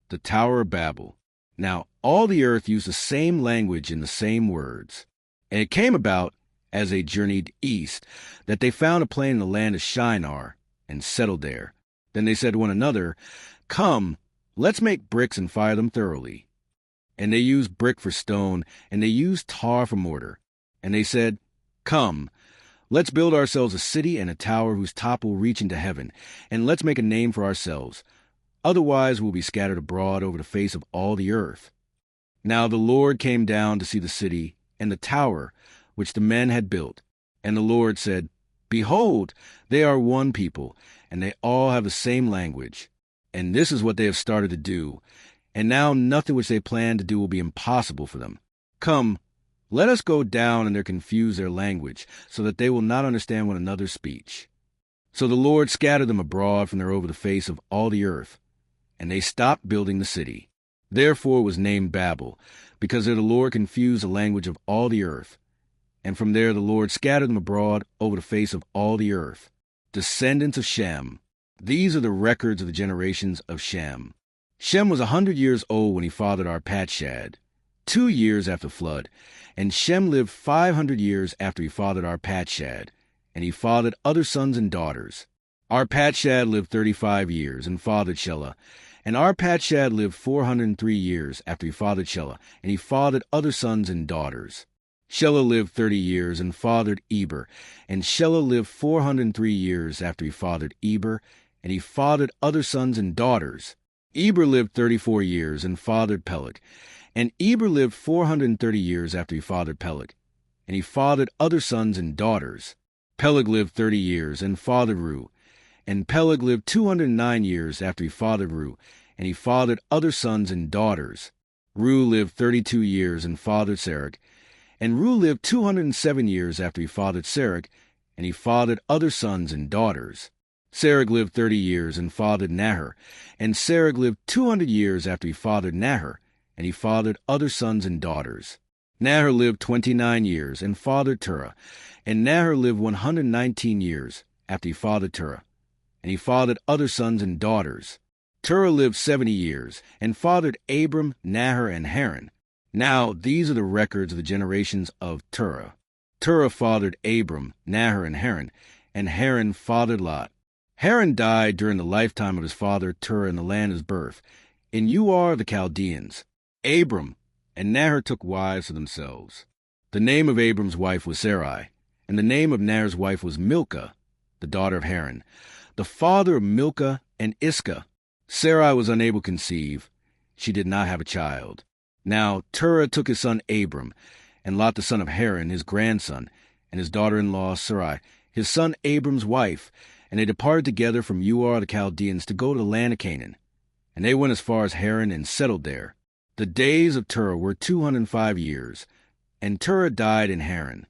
the Tower of Babel. Now all the earth used the same language and the same words. And it came about, as they journeyed east, that they found a plain in the land of Shinar, and settled there. Then they said to one another, "Come, let's make bricks and fire them thoroughly." And they used brick for stone, and they used tar for mortar. And they said, "Come, let's build ourselves a city and a tower whose top will reach into heaven, and let's make a name for ourselves. Otherwise we'll be scattered abroad over the face of all the earth." Now the Lord came down to see the city and the tower which the men had built. And the Lord said, "Behold, they are one people, and they all have the same language. And this is what they have started to do. And now nothing which they plan to do will be impossible for them. Come, let us go down and confuse their language, so that they will not understand one another's speech." So the Lord scattered them abroad from there over the face of all the earth, and they stopped building the city. Therefore it was named Babel, because there the Lord confused the language of all the earth. And from there the Lord scattered them abroad over the face of all the earth. Descendants of Shem. These are the records of the generations of Shem. Shem was 100 years old when he fathered Arpachshad, 2 years after the flood. And Shem lived 500 years after he fathered Arpachshad, and he fathered other sons and daughters. Arpachshad lived 35 years and fathered Shelah. And Arpachshad lived 403 years after he fathered Shelah, and he fathered other sons and daughters. Shelah lived 30 years and fathered Eber, and Shelah lived 403 years after he fathered Eber, and he fathered other sons and daughters. Eber lived 34 years and fathered Peleg, and Eber lived 430 years after he fathered Peleg, and he fathered other sons and daughters. Peleg lived 30 years and fathered Reu, and Peleg lived 209 years after he fathered Reu, and he fathered other sons and daughters. Reu lived 32 years and fathered Serug, and Reu lived 207 years after he fathered Serug, and he fathered other sons and daughters. Serug lived 30 years and fathered Nahor, and Serug lived 200 years after he fathered Nahor, and he fathered other sons and daughters. Nahor lived 29 years and fathered Terah, and Nahor lived 119 years after he fathered Terah, and he fathered other sons and daughters. Terah lived 70 years and fathered Abram, Nahor, and Haran. Now these are the records of the generations of Terah. Terah fathered Abram, Nahor, and Haran fathered Lot. Haran died during the lifetime of his father Terah in the land of his birth, in Ur the Chaldeans. Abram and Nahor took wives for themselves. The name of Abram's wife was Sarai, and the name of Nahor's wife was Milcah, the daughter of Haran, the father of Milcah and Iscah. Sarai was unable to conceive. She did not have a child. Now Terah took his son Abram, and Lot the son of Haran, his grandson, and his daughter-in-law Sarai, his son Abram's wife, and they departed together from Ur the Chaldeans to go to the land of Canaan. And they went as far as Haran and settled there. The days of Terah were 205 years, and Terah died in Haran.